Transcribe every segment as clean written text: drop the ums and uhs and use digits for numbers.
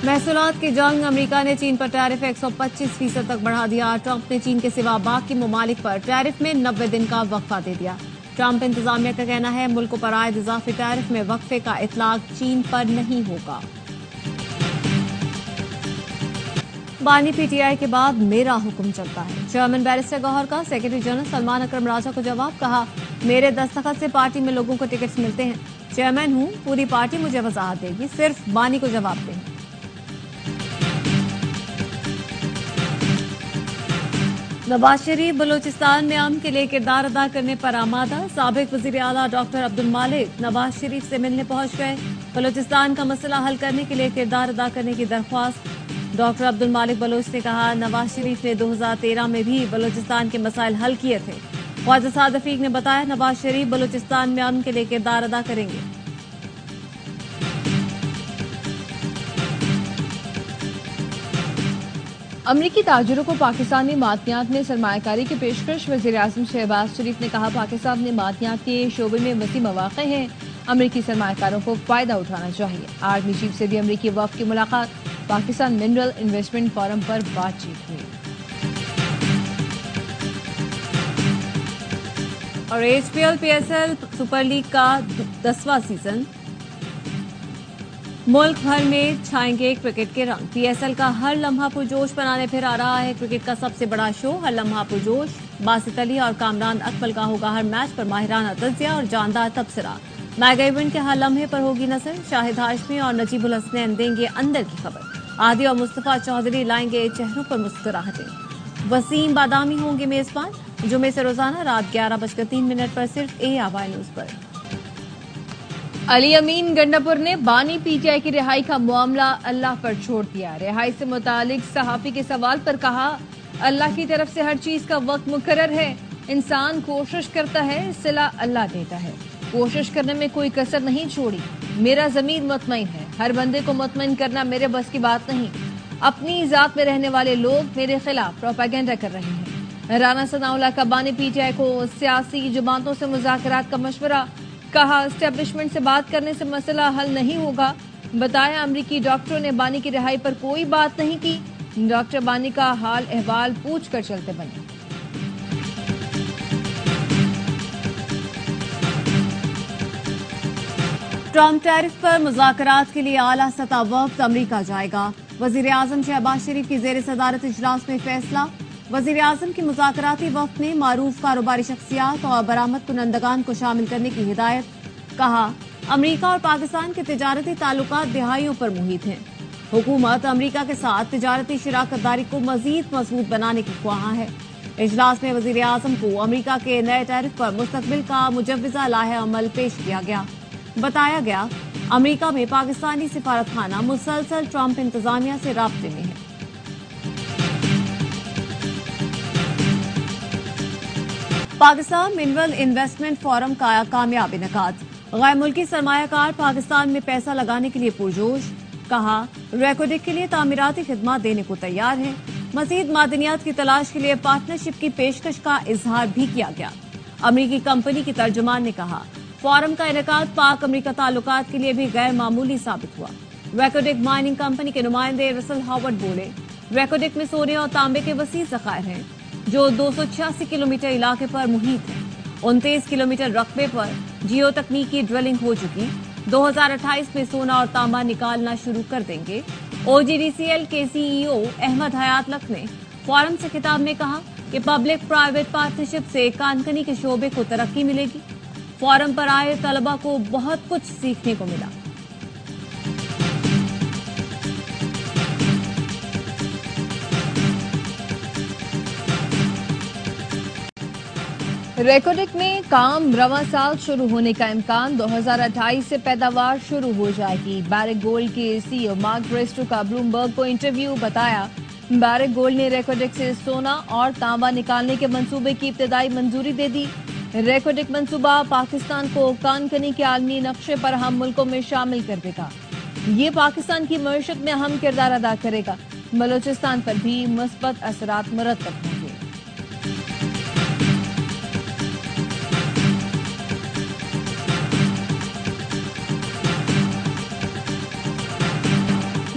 محصولات کی جنگ، امریکہ نے چین پر ٹیرف 125% تک بڑھا دیا۔ ٹرمپ نے چین کے سوا باقی ممالک پر ٹیرف میں 90 دن کا وقفہ دے دیا۔ ٹرمپ انتظامیہ کا کہنا ہے ملکوں پر عائد اضافی ٹیرف میں وقفے کا اطلاق چین پر نہیں ہوگا۔ بانی پی ٹی آئی کے بعد میرا حکم چلتا ہے، چیئرمین بیرسٹر گوہر کا سیکرٹری جنرل سلمان اکرم راجہ کو جواب۔ کہا میرے دستخط سے پارٹی میں لوگوں کو ٹکٹس ملتے ہیں، چیئرمین ہوں، پوری پارٹی مجھے وضاحت دے گی، صرف بانی کو جواب دیں۔ نواز شریف بلوچستان میں امن کے لیے کردار ادا کرنے پر آمادہ۔ سابق وزیر اعلیٰ ڈاکٹر عبدالمالک نواز شریف سے ملنے پہنچ گئے۔ بلوچستان کا مسئلہ حل کرنے کے لیے کردار ادا کرنے کی درخواست۔ ڈاکٹر عبدالمالک بلوچ نے کہا نواز شریف نے 2013 میں بھی بلوچستان کے مسائل حل کیے تھے۔ خواجہ سعد رفیق نے بتایا نواز شریف بلوچستان میں امن کے لیے کردار ادا کریں گے۔ امریکی تاجروں کو پاکستانی معدنیات میں سرمایہ کاری کی پیشکش۔ وزیر اعظم شہباز شریف نے کہا پاکستان میں معدنیات کے شعبے میں وسیع مواقع ہیں، امریکی سرمایہ کاروں کو فائدہ اٹھانا چاہیے۔ آرمی چیف سے بھی امریکی وفد کی ملاقات، پاکستان منرل انویسٹمنٹ فورم پر بات چیت ہوئی۔ اور H B L P S L super league کا 10واں سیزن، ملک بھر میں چھائیں گے کرکٹ کے رنگ۔ پی ایس ایل کا ہر لمحہ پرجوش بنانے پھر آ رہا ہے کرکٹ کا سب سے بڑا شو، ہر لمحہ پرجوش۔ باسط علی اور کامران اکمل کا ہوگا ہر میچ پر ماہرانہ تجزیہ اور جاندار تبصرہ۔ میگا ایونٹ کے ہر لمحے پر ہوگی نظر، شاہد ہاشمی اور نجیب الحسنین دیں گے اندر کی خبر، عادی اور مصطفیٰ چودھری لائیں گے چہروں پر مسکراہٹیں۔ وسیم بادامی ہوں گے میزبان، جمعے سے روزانہ رات 11:03 پر صرف اے آوائی نیوز پر۔ علی امین گنڈاپور نے بانی پی ٹی آئی کی رہائی کا معاملہ اللہ پر چھوڑ دیا۔ رہائی سے متعلق صحافی کے سوال پر کہا اللہ کی طرف سے ہر چیز کا وقت مقرر ہے، انسان کوشش کرتا ہے، صلہ اللہ دیتا ہے، کوشش کرنے میں کوئی کسر نہیں چھوڑی۔ میرا ضمیر مطمئن ہے، ہر بندے کو مطمئن کرنا میرے بس کی بات نہیں۔ اپنی ذات میں رہنے والے لوگ میرے خلاف پروپیگنڈا کر رہے ہیں۔ رانا ثناء اللہ کا بانی پی ٹی آئی کو سیاسی جماعتوں سے مذاکرات کا مشورہ، کہا اسٹیبلشمنٹ سے بات کرنے سے مسئلہ حل نہیں ہوگا۔ بتایا امریکی ڈاکٹروں نے بانی کی رہائی پر کوئی بات نہیں کی، ڈاکٹر بانی کا حال احوال پوچھ کر چلتے بنے۔ ٹرمپ ٹیرف پر مذاکرات کے لیے اعلیٰ سطح وفد امریکہ جائے گا۔ وزیر اعظم شہباز شریف کی زیر صدارت اجلاس میں فیصلہ۔ وزیر اعظم کی مذاکراتی وفد نے معروف کاروباری شخصیات اور برآمد کنندگان کو شامل کرنے کی ہدایت۔ کہا امریکہ اور پاکستان کے تجارتی تعلقات دہائیوں پر محیط ہیں، حکومت امریکہ کے ساتھ تجارتی شراکت داری کو مزید مضبوط بنانے کی خواہاں ہے۔ اجلاس میں وزیر اعظم کو امریکہ کے نئے ٹیرف پر مستقبل کا مجوزہ لائحہ عمل پیش کیا گیا۔ بتایا گیا امریکہ میں پاکستانی سفارت خانہ مسلسل ٹرمپ انتظامیہ سے رابطے میں ہے۔ پاکستان منرل انویسٹمنٹ فورم کا کامیاب انعقاد، غیر ملکی سرمایہ کار پاکستان میں پیسہ لگانے کے لیے پرجوش۔ کہا ریکوڈک کے لیے تعمیراتی خدمات دینے کو تیار ہے، مزید معدنیات کی تلاش کے لیے پارٹنرشپ کی پیشکش کا اظہار بھی کیا گیا۔ امریکی کمپنی کی ترجمان نے کہا فورم کا انعقاد پاک امریکہ تعلقات کے لیے بھی غیر معمولی ثابت ہوا۔ ریکوڈک مائننگ کمپنی کے نمائندے رسل ہاورڈ بولے ریکوڈک میں سونے اور تانبے کے وسیع ذخائر ہیں جو 286 کلومیٹر علاقے پر محیط ہیں۔ 29 کلومیٹر رقبے پر جیو تکنیکی ڈرلنگ ہو چکی، 2028 میں سونا اور تانبا نکالنا شروع کر دیں گے۔ او جی ڈی سی ایل کے سی ای او احمد حیات لکھ نے فورم سے خطاب میں کہا کہ پبلک پرائیویٹ پارٹنرشپ سے کانکنی کے شعبے کو ترقی ملے گی۔ فورم پر آئے طلباء کو بہت کچھ سیکھنے کو ملا۔ ریکوڈک میں کام رواں سال شروع ہونے کا امکان، 2028 سے پیداوار شروع ہو جائے گی۔ بیرک گولڈ کے سی ای او مارک بریسٹو کا بلومبرگ کو انٹرویو، بتایا بیرک گولڈ نے ریکوڈک سے سونا اور تانبا نکالنے کے منصوبے کی ابتدائی منظوری دے دی۔ ریکوڈک منصوبہ پاکستان کو کانکنی کے عالمی نقشے پر اہم ملکوں میں شامل کر دے گا۔ یہ پاکستان کی معیشت میں اہم کردار ادا کرے گا، بلوچستان پر بھی مثبت اثرات مرتب ہوں گے۔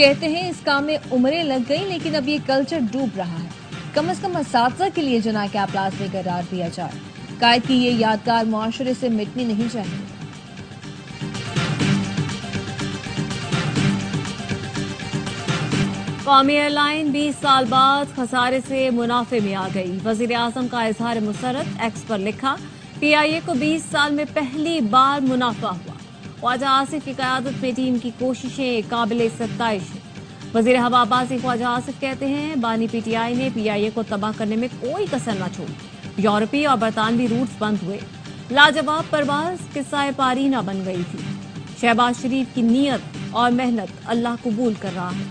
کہتے ہیں اس کام میں عمریں لگ گئی لیکن اب یہ کلچر ڈوب رہا ہے. کم از کم اساتذہ کے لیے جناح کیپ لازمی قرار دیا جائے. قائد کی یہ یادگار معاشرے سے مٹنی نہیں چاہیے. قومی ایئر لائن 20 سال بعد خسارے سے منافع میں آ گئی. وزیر اعظم کا اظہار مسرت. ایکس پر لکھا پی آئی اے کو 20 سال میں پہلی بار منافع ہوا. خواجہ آصف کی قیادت میں ٹیم کی کوششیں قابل ستائش ہیں. وزیر ہوابازی خواجہ آصف کہتے ہیں بانی پی ٹی آئی نے پی آئی اے کو تباہ کرنے میں کوئی کسر نہ چھوڑی. یورپی اور برطانوی روٹس بند ہوئے. لاجواب پرواز قصہ پارینہ بن گئی تھی. شہباز شریف کی نیت اور محنت اللہ قبول کر رہا ہے.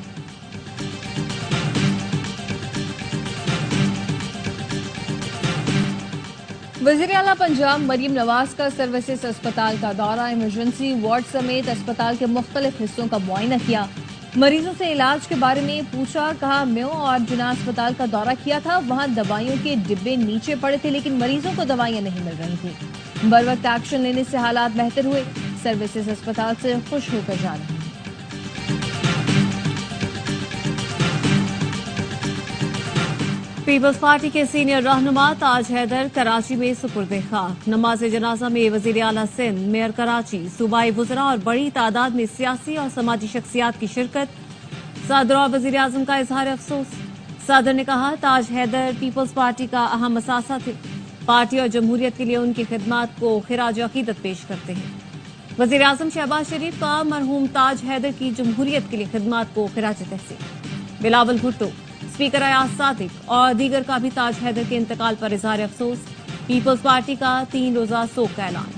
وزیر اعلیٰ پنجاب مریم نواز کا سروسز اسپتال کا دورہ. ایمرجنسی وارڈ سمیت اسپتال کے مختلف حصوں کا معائنہ کیا. مریضوں سے علاج کے بارے میں پوچھا. کہا میو اور جناح اسپتال کا دورہ کیا تھا. وہاں دوائیوں کے ڈبے نیچے پڑے تھے لیکن مریضوں کو دوائیاں نہیں مل رہی تھیں. بروقت ایکشن لینے سے حالات بہتر ہوئے. سروسز اسپتال سے خوش ہو کر جا رہے ہیں. پیپلز پارٹی کے سینئر رہنما تاج حیدر کراچی میں سپرد خاک. نماز جنازہ میں وزیر اعلیٰ سندھ، میئر کراچی، صوبائی وزراء اور بڑی تعداد میں سیاسی اور سماجی شخصیات کی شرکت. صدر اور وزیر اعظم کا اظہار افسوس. صدر نے کہا تاج حیدر پیپلز پارٹی کا اہم اثاثہ تھے. پارٹی اور جمہوریت کے لیے ان کی خدمات کو خراج عقیدت پیش کرتے ہیں. وزیر اعظم شہباز شریف کا مرحوم تاج حیدر کی جمہوریت کے لیے خدمات کو خراج تحسین. بلاول بھٹو، اسپیکر ایاز صادق اور دیگر کا بھی تاج حیدر کے انتقال پر اظہار افسوس. پیپلز پارٹی کا 3 روزہ سوگ کا اعلان.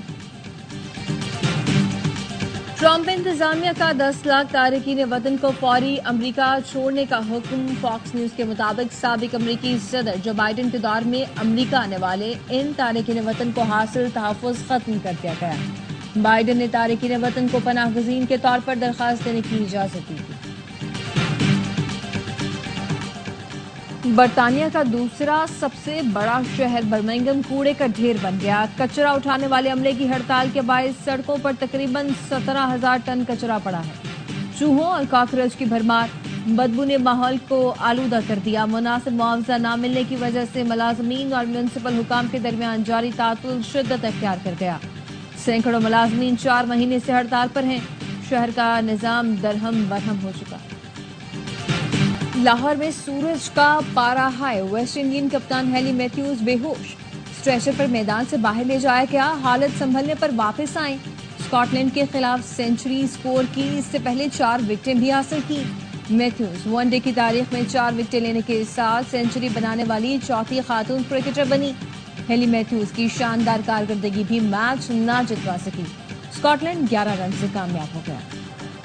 ٹرمپ انتظامیہ کا 10 لاکھ تارکین وطن کو فوری امریکہ چھوڑنے کا حکم. فاکس نیوز کے مطابق سابق امریکی صدر جو بائیڈن کے دور میں امریکہ آنے والے ان تارکین وطن کو حاصل تحفظ ختم کر دیا گیا. بائیڈن نے تارکین وطن کو پناہ گزین کے طور پر درخواست دینے کی اجازت دی تھی. برطانیہ کا دوسرا سب سے بڑا شہر برمنگھم کوڑے کا ڈھیر بن گیا. کچرا اٹھانے والے عملے کی ہڑتال کے باعث سڑکوں پر تقریباً 17,000 ٹن کچرا پڑا ہے. چوہوں اور کاکروچ کی بھرمار بدبو نے ماحول کو آلودہ کر دیا. مناسب معاوضہ نہ ملنے کی وجہ سے ملازمین اور میونسپل حکام کے درمیان جاری تعطل شدت اختیار کر گیا. سینکڑوں ملازمین 4 مہینے سے ہڑتال پر ہیں. شہر کا نظام درہم برہم ہو چکا. لاہور میں سورج کا پارا ہائی. ویسٹ انڈین کپتان ہیلی میتھیوز بے ہوش. اسٹریچر پر میدان سے باہر لے جایا گیا. حالت سنبھلنے پر واپس آئیں. اسکاٹ لینڈ کے خلاف سینچری سکور کی. اس سے پہلے 4 وکٹیں بھی حاصل کی. میتھیوز ون ڈے کی تاریخ میں 4 وکٹیں لینے کے ساتھ سینچری بنانے والی چوتھی خاتون کرکٹر بنی. ہیلی میتھیوز کی شاندار کارکردگی بھی میچ نہ جتوا سکی. اسکاٹ لینڈ 11 رن سے کامیاب ہو گیا.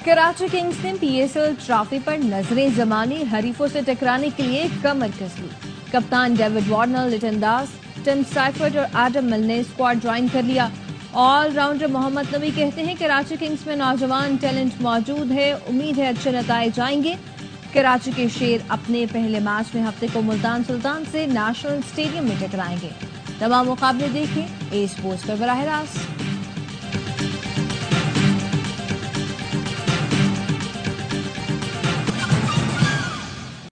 کراچی کنگز نے پی ایس ایل ٹرافی پر نظریں جمانی. حریفوں سے ٹکرانے کے لیے کمر کس لی. کپتان ڈیوڈ وارنر، لٹن داس، ٹم سائفرڈ اور ایڈم مل نے اسکواڈ جوائن کر لیا. آل راؤنڈر محمد نبی کہتے ہیں کراچی کنگز میں نوجوان ٹیلنٹ موجود ہے. امید ہے اچھے نتائج آئیں گے. کراچی کے شیر اپنے پہلے میچ میں ہفتے کو ملتان سلطان سے نیشنل اسٹیڈیم میں ٹکرائیں گے. تمام مقابلے دیکھیں اے اسپورٹس پر براہ راست.